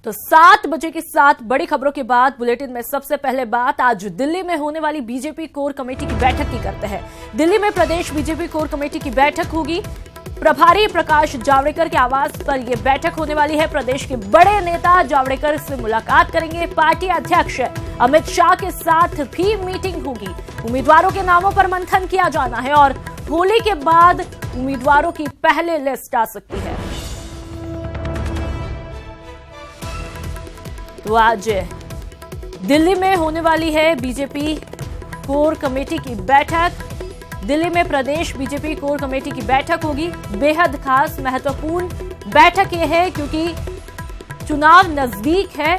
तो 7 बजे के साथ बड़ी खबरों के बाद बुलेटिन में सबसे पहले बात आज दिल्ली में होने वाली बीजेपी कोर कमेटी की बैठक की करते हैं। दिल्ली में प्रदेश बीजेपी कोर कमेटी की बैठक होगी। प्रभारी प्रकाश जावड़ेकर के आवास पर यह बैठक होने वाली है। प्रदेश के बड़े नेता जावड़ेकर से मुलाकात करेंगे। पार्टी अध्यक्ष अमित शाह के साथ भी मीटिंग होगी। उम्मीदवारों के नामों पर मंथन किया जाना है और होली के बाद उम्मीदवारों की पहले लिस्ट आ सकती है। तो आज दिल्ली में होने वाली है बीजेपी कोर कमेटी की बैठक। दिल्ली में प्रदेश बीजेपी कोर कमेटी की बैठक होगी। बेहद खास महत्वपूर्ण बैठक यह है क्योंकि चुनाव नजदीक है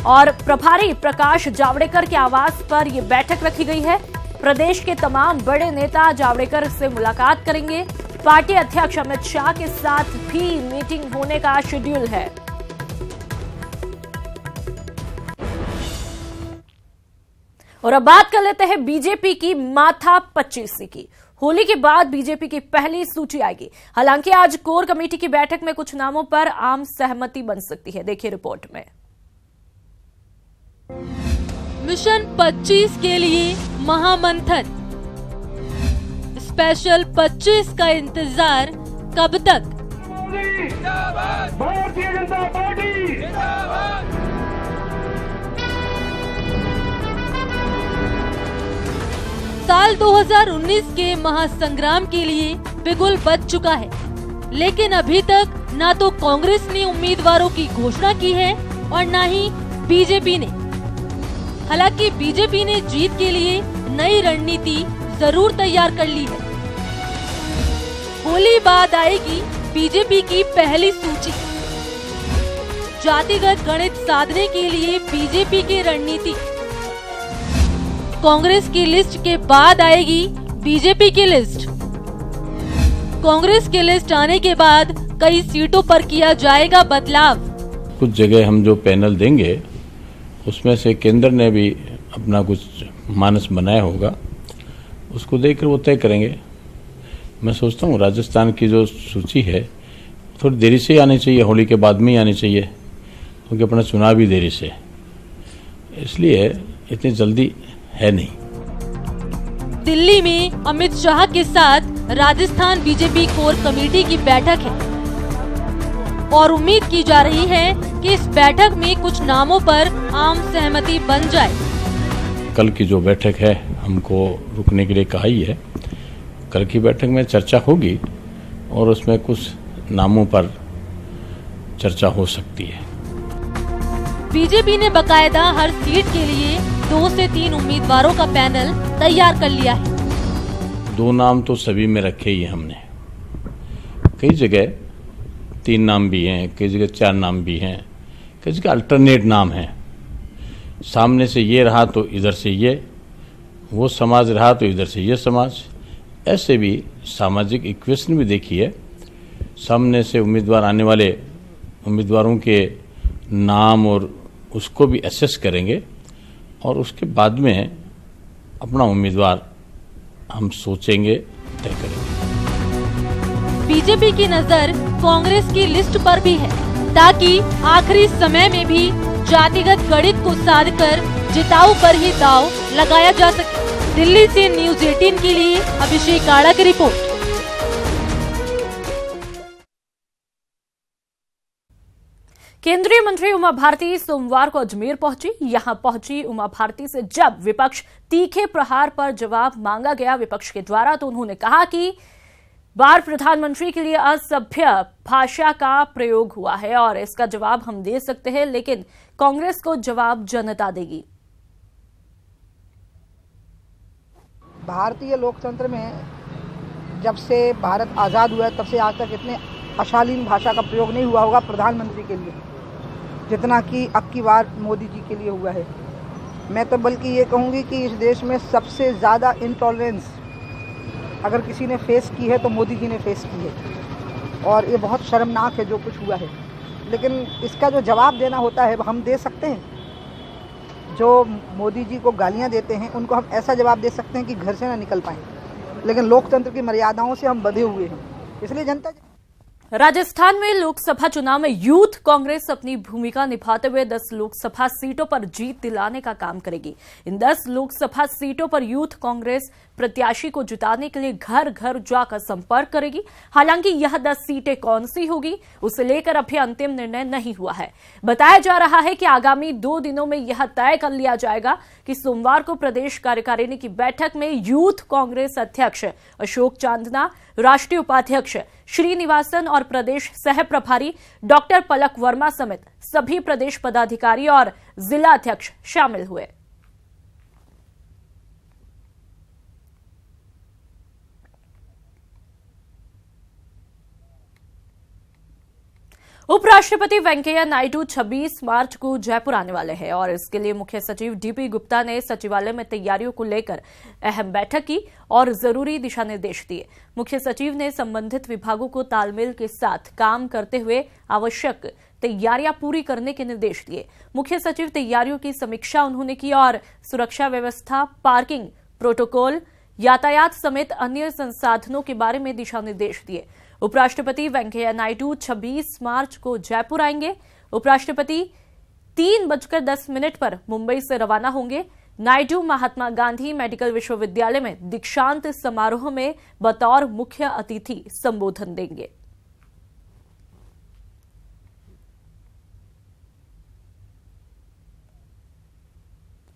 और प्रभारी प्रकाश जावड़ेकर के आवास पर यह बैठक रखी गई है। प्रदेश के तमाम बड़े नेता जावड़ेकर से मुलाकात करेंगे। पार्टी अध्यक्ष अमित शाह के साथ भी मीटिंग होने का शेड्यूल है। और अब बात कर लेते हैं बीजेपी की माथा 25 की। होली के बाद बीजेपी की पहली सूची आएगी। हालांकि आज कोर कमेटी की बैठक में कुछ नामों पर आम सहमति बन सकती है। देखिए रिपोर्ट में। मिशन 25 के लिए महामंथन। स्पेशल 25 का इंतजार कब तक? भारतीय जनता पार्टी जिंदाबाद। साल 2019 के महासंग्राम के लिए बिगुल बज चुका है, लेकिन अभी तक ना तो कांग्रेस ने उम्मीदवारों की घोषणा की है और ना ही बीजेपी ने। हालांकि बीजेपी ने जीत के लिए नई रणनीति जरूर तैयार कर ली है। होली बाद आएगी बीजेपी की पहली सूची। जातिगत गणित साधने के लिए बीजेपी की रणनीति। कांग्रेस की लिस्ट के बाद आएगी बीजेपी की लिस्ट। कांग्रेस की लिस्ट आने के बाद कई सीटों पर किया जाएगा बदलाव। कुछ जगह हम जो पैनल देंगे उसमें से केंद्र ने भी अपना कुछ मानस बनाया होगा, उसको देखकर वो तय करेंगे। मैं सोचता हूँ राजस्थान की जो सूची है थोड़ी देरी से आनी चाहिए, होली के बाद में ही आनी चाहिए, क्योंकि अपना चुनाव भी देरी से, इसलिए इतनी जल्दी है नहीं। दिल्ली में अमित शाह के साथ राजस्थान बीजेपी कोर कमेटी की बैठक है और उम्मीद की जा रही है कि इस बैठक में कुछ नामों पर आम सहमति बन जाए। कल की जो बैठक है हमको रुकने के लिए कहा ही है। कल की बैठक में चर्चा होगी और उसमें कुछ नामों पर चर्चा हो सकती है। बीजेपी ने बकायदा हर सीट के लिए 2 से 3 उम्मीदवारों का पैनल तैयार कर लिया है। 2 नाम तो सभी में रखे ही हमने। कई जगह 3 नाम भी हैं, कई जगह 4 नाम भी हैं, कई जगह अल्टरनेट नाम हैं। सामने से ये रहा तो इधर से ये, वो समाज रहा तो इधर से ये समाज। ऐसे भी सामाजिक इक्वेशन भी देखी है। सामने से उम्मीदवार आने वाले उम्मीदवारों के नाम और उसको भी असेस करेंगे और उसके बाद में अपना उम्मीदवार हम सोचेंगे, तय करेंगे। बीजेपी की नजर कांग्रेस की लिस्ट पर भी है, ताकि आखिरी समय में भी जातिगत गणित को साधकर जिताऊ पर ही दांव लगाया जा सके। दिल्ली से न्यूज़ 18 के लिए अभिषेक आड़ा की रिपोर्ट। केंद्रीय मंत्री उमा भारती सोमवार को अजमेर पहुंची। यहां पहुंची उमा भारती से जब विपक्ष तीखे प्रहार पर जवाब मांगा गया विपक्ष के द्वारा, तो उन्होंने कहा कि बार प्रधानमंत्री के लिए असभ्य भाषा का प्रयोग हुआ है और इसका जवाब हम दे सकते हैं, लेकिन कांग्रेस को जवाब जनता देगी। भारतीय लोकतंत्र में जब से भारत आज़ाद हुआ है तब से आज तक इतने अशालीन भाषा का प्रयोग नहीं हुआ होगा प्रधानमंत्री के लिए जितना कि अब की बार मोदी जी के लिए हुआ है। मैं तो बल्कि ये कहूँगी कि इस देश में सबसे ज़्यादा इंटॉलरेंस अगर किसी ने फेस की है तो मोदी जी ने फेस की है और ये बहुत शर्मनाक है जो कुछ हुआ है। लेकिन इसका जो जवाब देना होता है हम दे सकते हैं। जो मोदी जी को गालियाँ देते हैं उनको हम ऐसा जवाब दे सकते हैं कि घर से ना निकल पाएँ, लेकिन लोकतंत्र की मर्यादाओं से हम बंधे हुए हैं, इसलिए जनता राजस्थान में लोकसभा चुनाव में यूथ कांग्रेस अपनी भूमिका निभाते हुए 10 लोकसभा सीटों पर जीत दिलाने का काम करेगी। इन 10 लोकसभा सीटों पर यूथ कांग्रेस प्रत्याशी को जिताने के लिए घर घर जाकर संपर्क करेगी। हालांकि यह 10 सीटें कौन सी होगी उसे लेकर अभी अंतिम निर्णय नहीं हुआ है। बताया जा रहा है कि आगामी 2 दिनों में यह तय कर लिया जाएगा कि सोमवार को प्रदेश कार्यकारिणी की बैठक में यूथ कांग्रेस अध्यक्ष अशोक चांदना, राष्ट्रीय उपाध्यक्ष श्रीनिवासन और प्रदेश सह प्रभारी डॉक्टर पलक वर्मा समेत सभी प्रदेश पदाधिकारी और जिला अध्यक्ष शामिल हुए। उपराष्ट्रपति वेंकैया नायडू 26 मार्च को जयपुर आने वाले हैं और इसके लिए मुख्य सचिव डीपी गुप्ता ने सचिवालय में तैयारियों को लेकर अहम बैठक की और जरूरी दिशा निर्देश दिए। मुख्य सचिव ने संबंधित विभागों को तालमेल के साथ काम करते हुए आवश्यक तैयारियां पूरी करने के निर्देश दिए। मुख्य सचिव तैयारियों की समीक्षा उन्होंने की और सुरक्षा व्यवस्था, पार्किंग प्रोटोकॉल, यातायात समेत अन्य संसाधनों के बारे में दिशा निर्देश दिए। उपराष्ट्रपति वेंकैया नायडू 26 मार्च को जयपुर आएंगे। उपराष्ट्रपति 3:10 पर मुंबई से रवाना होंगे। नायडू महात्मा गांधी मेडिकल विश्वविद्यालय में दीक्षांत समारोह में बतौर मुख्य अतिथि संबोधन देंगे।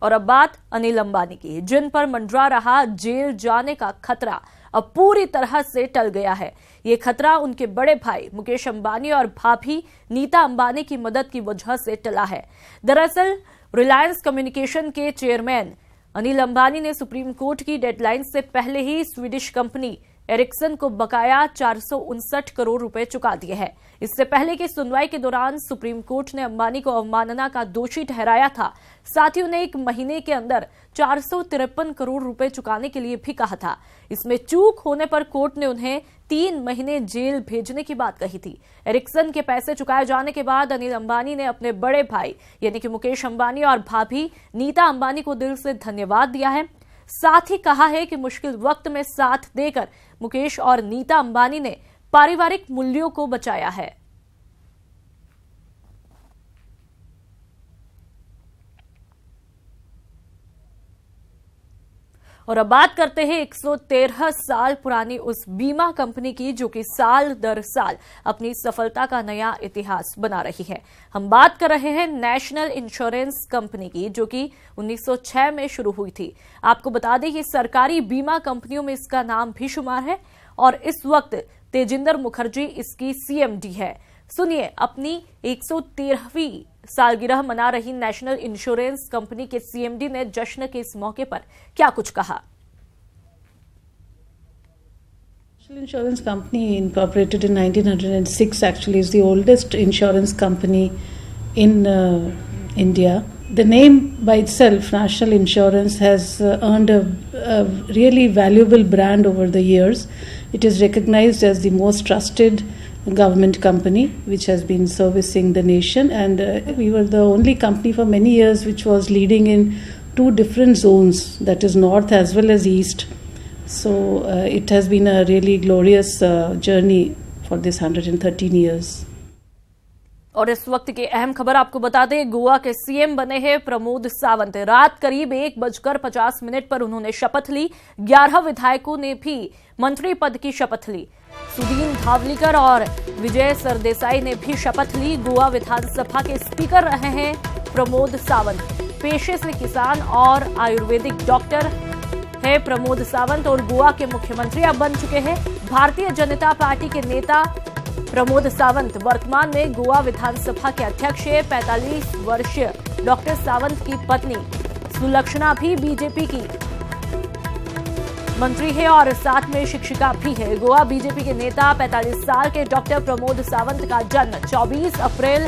और अब बात अनिल अंबानी की, जिन पर मंडरा रहा जेल जाने का खतरा अब पूरी तरह से टल गया है। ये खतरा उनके बड़े भाई मुकेश अंबानी और भाभी नीता अंबानी की मदद की वजह से टला है। दरअसल रिलायंस कम्युनिकेशन के चेयरमैन अनिल अंबानी ने सुप्रीम कोर्ट की डेडलाइन से पहले ही स्वीडिश कंपनी एरिक्सन को बकाया 459 करोड़ रुपए चुका दिए हैं। इससे पहले की सुनवाई के दौरान सुप्रीम कोर्ट ने अंबानी को अवमानना का दोषी ठहराया था। साथ ही उन्हें 1 महीने के अंदर 453 करोड़ रुपए चुकाने के लिए भी कहा था। इसमें चूक होने पर कोर्ट ने उन्हें 3 महीने जेल भेजने की बात कही थी। एरिक्सन के पैसे चुकाए जाने के बाद अनिल अंबानी ने अपने बड़े भाई यानी कि मुकेश अंबानी और भाभी नीता अंबानी को दिल से धन्यवाद दिया है। साथ ही कहा है कि मुश्किल वक्त में साथ देकर मुकेश और नीता अंबानी ने पारिवारिक मूल्यों को बचाया है। और अब बात करते हैं 113 साल पुरानी उस बीमा कंपनी की जो कि साल दर साल अपनी सफलता का नया इतिहास बना रही है। हम बात कर रहे हैं नेशनल इंश्योरेंस कंपनी की जो कि 1906 में शुरू हुई थी। आपको बता दें कि सरकारी बीमा कंपनियों में इसका नाम भी शुमार है और इस वक्त तेजिंदर मुखर्जी इसकी सीएमडी है। सुनिए अपनी 113वीं सालगिरह मना रही नेशनल इंश्योरेंस कंपनी के सीएमडी ने जश्न के इस मौके पर क्या कुछ कहा। National Insurance Company, incorporated in 1906, actually is the oldest insurance company in India. The name by itself, National Insurance, has earned a really valuable brand over the years. It is recognized as the most trusted government company which has been servicing the nation, and we were the only company for many years which was leading in 2 different zones, that is north as well as east. So it has been a really glorious journey for this 113 years. और इस वक्त की अहम खबर आपको बता दें, गोवा के सीएम बने हैं प्रमोद सावंत। रात करीब 1:50 पर उन्होंने शपथ ली। 11 विधायकों ने भी मंत्री पद की शपथ ली। सुदीन धावलीकर और विजय सरदेसाई ने भी शपथ ली। गोवा विधानसभा के स्पीकर रहे हैं प्रमोद सावंत। पेशे से किसान और आयुर्वेदिक डॉक्टर है प्रमोद सावंत और गोवा के मुख्यमंत्री अब बन चुके हैं। भारतीय जनता पार्टी के नेता प्रमोद सावंत वर्तमान में गोवा विधानसभा के अध्यक्ष है। 45 वर्षीय डॉक्टर सावंत की पत्नी सुलक्षणा भी बीजेपी की मंत्री है और साथ में शिक्षिका भी है। गोवा बीजेपी के नेता 45 साल के डॉक्टर प्रमोद सावंत का जन्म 24 अप्रैल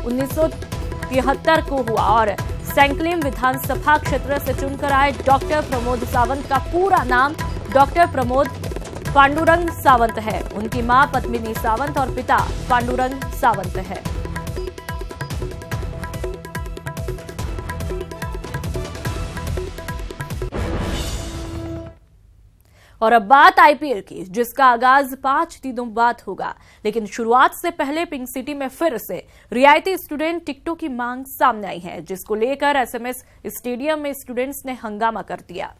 1973 को हुआ और सैंकलिम विधानसभा क्षेत्र से चुनकर आए डॉक्टर प्रमोद सावंत का पूरा नाम डॉक्टर प्रमोद पांडुरंग सावंत है। उनकी मां पद्मिनी सावंत और पिता पांडुरंग सावंत है। और अब बात आईपीएल की, जिसका आगाज 5 दिनों बाद होगा। लेकिन शुरुआत से पहले पिंक सिटी में फिर से रियायती स्टूडेंट टिकटों की मांग सामने आई है, जिसको लेकर एसएमएस स्टेडियम में स्टूडेंट्स ने हंगामा कर दिया।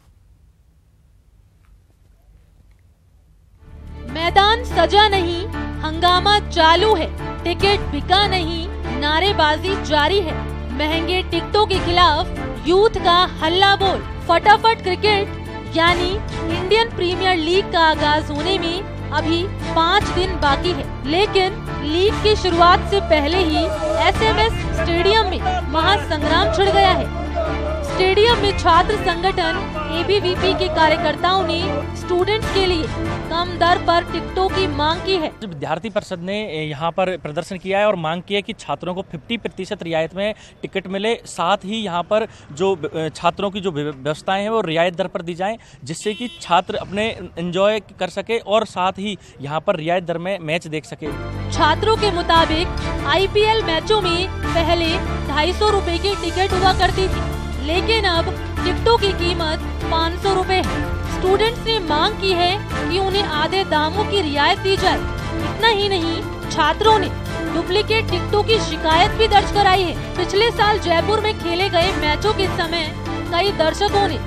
मैदान सजा नहीं, हंगामा चालू है, टिकट बिका नहीं, नारेबाजी जारी है। महंगे टिकटों के खिलाफ यूथ का हल्ला बोल। फटाफट क्रिकेट यानी इंडियन प्रीमियर लीग का आगाज होने में अभी 5 दिन बाकी है, लेकिन लीग की शुरुआत से पहले ही एसएमएस स्टेडियम में महासंग्राम छिड़ गया है। स्टेडियम में छात्र संगठन एबीवीपी के कार्यकर्ताओं ने स्टूडेंट्स के लिए कम दर पर टिकटों की मांग की है। विद्यार्थी परिषद ने यहाँ पर प्रदर्शन किया है और मांग की है कि छात्रों को 50% रियायत में टिकट मिले। साथ ही यहाँ पर जो छात्रों की जो व्यवस्थाएं हैं वो रियायत दर पर दी जाएं, जिससे कि छात्र अपने एंजॉय कर सके और साथ ही यहाँ पर रियायत दर में मैच देख सके। छात्रों के मुताबिक आईपीएल मैचों में पहले 250 रुपए की टिकट हुआ करती थी, लेकिन अब टिकटों की कीमत 500 रुपए है। स्टूडेंट्स ने मांग की है कि उन्हें आधे दामों की रियायत दी जाए। इतना ही नहीं, छात्रों ने डुप्लीकेट टिकटों की शिकायत भी दर्ज कराई है। पिछले साल जयपुर में खेले गए मैचों के समय कई दर्शकों ने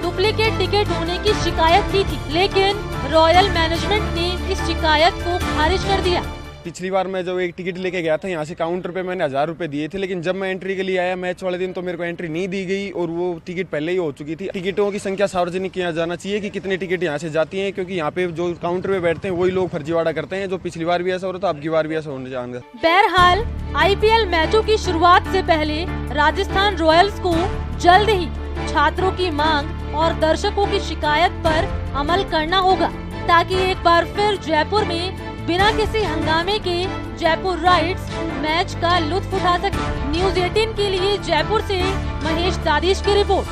डुप्लीकेट टिकट होने की शिकायत की थी, लेकिन रॉयल मैनेजमेंट ने इस शिकायत को खारिज कर दिया। पिछली बार मैं जब एक टिकट लेके गया था यहाँ से काउंटर पे मैंने 1000 रुपए दिए थे, लेकिन जब मैं एंट्री के लिए आया मैच वाले दिन तो मेरे को एंट्री नहीं दी गई और वो टिकट पहले ही हो चुकी थी। टिकटों की संख्या सार्वजनिक किया जाना चाहिए कि कितने टिकट यहाँ से जाती हैं, क्योंकि यहाँ पे जो काउंटर पे बैठते हैं वही लोग फर्जीवाड़ा करते हैं। जो पिछली बार भी ऐसा हो रहा था, अब की बार भी ऐसा होने जा रहा है। बहरहाल आईपीएल मैचों की शुरुआत से पहले राजस्थान रॉयल्स को जल्द ही छात्रों की मांग और दर्शकों की शिकायत पर अमल करना होगा, ताकि एक बार फिर जयपुर में बिना किसी हंगामे के जयपुर राइट्स मैच का लुत्फ उठा सके। न्यूज़ 18 के लिए जयपुर से महेश दादिश की रिपोर्ट।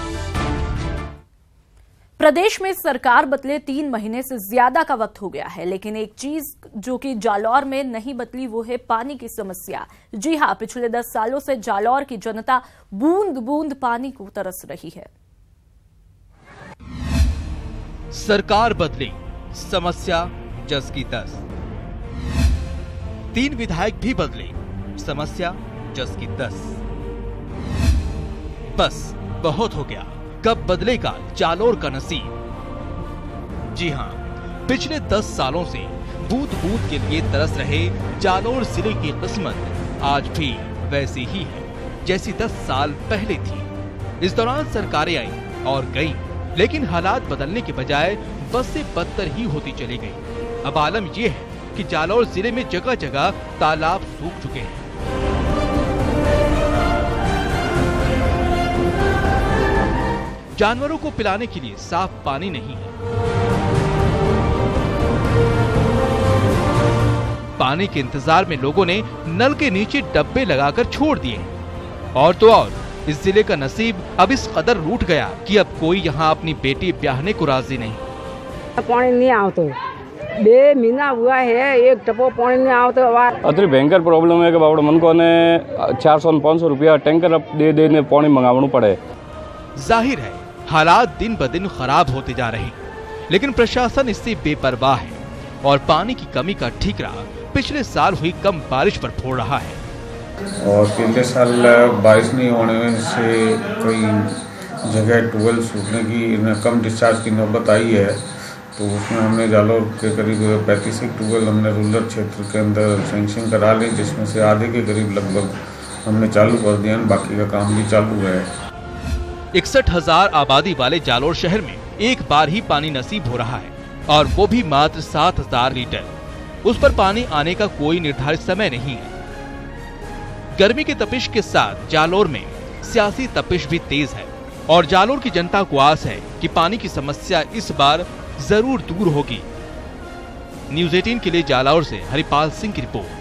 प्रदेश में सरकार बदले 3 महीने से ज्यादा का वक्त हो गया है, लेकिन एक चीज जो कि जालौर में नहीं बदली वो है पानी की समस्या। जी हां, पिछले 10 सालों से जालौर की जनता बूंद बूंद पानी को तरस रही है। सरकार बदली, समस्या जस की तस। 3 विधायक भी बदले, समस्या जस की तस। बस बहुत हो गया, कब बदलेगा जालौर का नसीब। जी हां, पिछले 10 सालों से बूंद बूंद के लिए तरस रहे जालौर जिले की किस्मत आज भी वैसी ही है जैसी 10 साल पहले थी। इस दौरान सरकारें आई और गई, लेकिन हालात बदलने के बजाय बस से बदतर ही होती चली गई। अब आलम यह है कि जालौर जिले में जगह जगह तालाब सूख चुके हैं। जानवरों को पिलाने के लिए साफ पानी नहीं है। पानी के इंतजार में लोगों ने नल के नीचे डब्बे लगाकर छोड़ दिए। और तो और इस जिले का नसीब अब इस कदर रूठ गया कि अब कोई यहाँ अपनी बेटी ब्याहने को राजी नहीं। पानी नहीं आओ तो 2 महीना हुआ है, एक टपो पानी नहीं आओ तो अतरी भयंकर प्रॉब्लम है कि बाबड़ मन को ने 400-500 रुपया टैंकर अब दे देने पानी मंगावना पड़े। जाहिर है हालात दिन ब दिन खराब होते जा रहे हैं, लेकिन प्रशासन इससे बेपरवाह है और पानी की कमी का ठीकरा पिछले साल हुई कम बारिश पर फोड़ रहा है। और पिछले साल बारिश नहीं होने से कई जगह ट्यूबवेल सूखने की कम डिस्चार्ज की नौबत आई है, तो उसमें हमने जालौर के करीब 35 ट्यूबवेल हमने रूरल क्षेत्र के अंदर सेंक्शन करा ली, जिसमें से आधे के करीब लगभग हमने चालू कर दिया, बाकी का काम भी चालू है। 61,000 आबादी वाले जालौर शहर में एक बार ही पानी नसीब हो रहा है, और वो भी मात्र 7,000 लीटर। उस पर पानी आने का कोई निर्धारित समय नहीं है। गर्मी के तपिश के साथ जालौर में सियासी तपिश भी तेज है और जालौर की जनता को आस है कि पानी की समस्या इस बार जरूर दूर होगी। न्यूज़ 18 के लिए जालौर से हरिपाल सिंह की रिपोर्ट।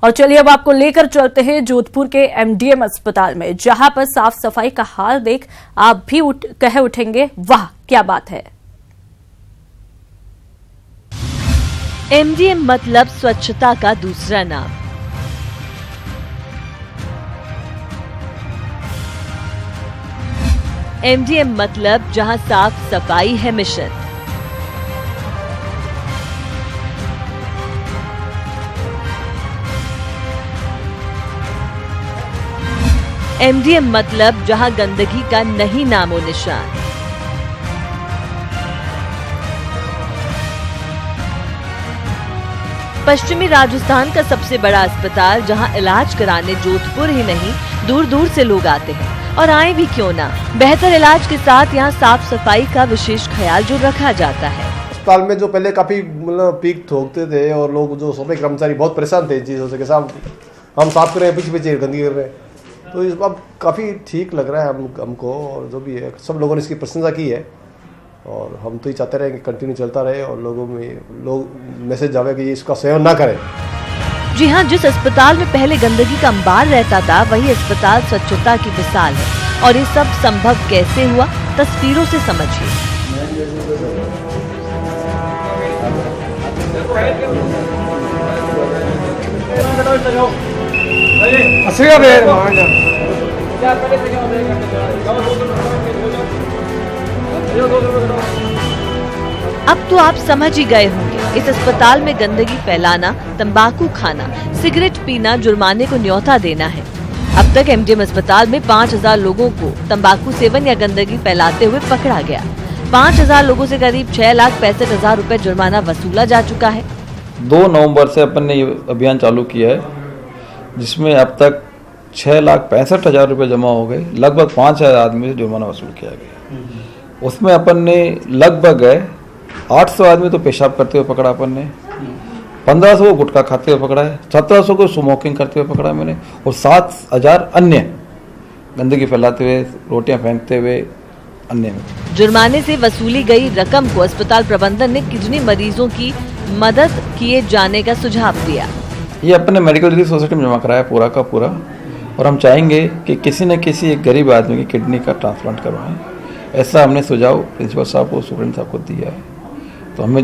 और चलिए अब आपको लेकर चलते हैं जोधपुर के एमडीएम अस्पताल में, जहां पर साफ सफाई का हाल देख आप भी कह उठेंगे, वाह क्या बात है। एमडीएम मतलब स्वच्छता का दूसरा नाम। MDM मतलब जहां साफ सफाई है मिशन। MDM मतलब जहां गंदगी का नहीं नामो निशान। पश्चिमी राजस्थान का सबसे बड़ा अस्पताल जहां इलाज कराने जोधपुर ही नहीं दूर दूर से लोग आते हैं और आए भी क्यों ना। बेहतर इलाज के साथ यहां साफ सफाई का विशेष ख्याल जो रखा जाता है। अस्पताल में जो पहले काफी मतलब पीक ठोकते थे और लोग जो सफाई कर्मचारी बहुत परेशान थे इन चीजों से कि साहब हम साफ कर रहे हैं, पीछे पीछे गंदगी कर रहे हैं, तो इस अब काफ़ी ठीक लग रहा है हमको। और जो भी है सब लोगों ने इसकी प्रशंसा की है और हम तो ही चाहते रहे कि कंटिन्यू चलता रहे और लोगों में मैसेज आवे कि इसका सेवन ना करें। जी हाँ, जिस अस्पताल में पहले गंदगी का अंबार रहता था वही अस्पताल स्वच्छता की मिसाल है। और ये सब संभव कैसे हुआ, तस्वीरों से समझिए। अब तो आप समझ ही गए होंगे, इस अस्पताल में गंदगी फैलाना, तंबाकू खाना, सिगरेट पीना जुर्माने को न्योता देना है। अब तक MDM अस्पताल में 5000 लोगों को तंबाकू सेवन या गंदगी फैलाते हुए पकड़ा गया। 5000 लोगों से करीब 6,65,000 रुपए जुर्माना वसूला जा चुका है। 2 नवंबर से अपन ने ये अभियान चालू किया है, जिसमें अब तक 6,65,000 रुपये जमा हो गए। लगभग 5,000 आदमी से जुर्माना वसूल किया गया। उसमें अपन ने लगभग 800 आदमी तो पेशाब करते हुए पकड़ा अपन ने, 1500 को गुटखा खाते हुए पकड़ा है, 1700 को स्मोकिंग करते हुए पकड़ा मैंने, और 7,000 अन्य गंदगी फैलाते हुए, रोटियां फेंकते हुए अन्य में। जुर्माने से वसूली गई रकम को अस्पताल प्रबंधन ने किडनी मरीजों की मदद किए जाने का सुझाव दिया। ये अपने मेडिकल रिलीफ सोसाइटी में जमा कराया पूरा का पूरा, और हम चाहेंगे कि किसी न किसी एक गरीब आदमी की किडनी का ट्रांसप्लांट करवाएं। ऐसा हमने सुझाव प्रिंसिपल साहब को, सुप्रीटेंडेंट साहब को दिया है, तो हमें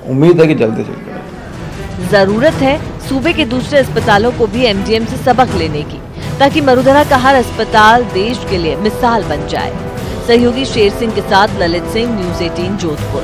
उम्मीद है कि जल्दी से करें। जरूरत है सूबे के दूसरे अस्पतालों को भी MDM से सबक लेने की, ताकि मरुधरा का हर अस्पताल देश के लिए मिसाल बन जाए। सहयोगी शेर सिंह के साथ ललित सिंह, न्यूज़ 18 जोधपुर।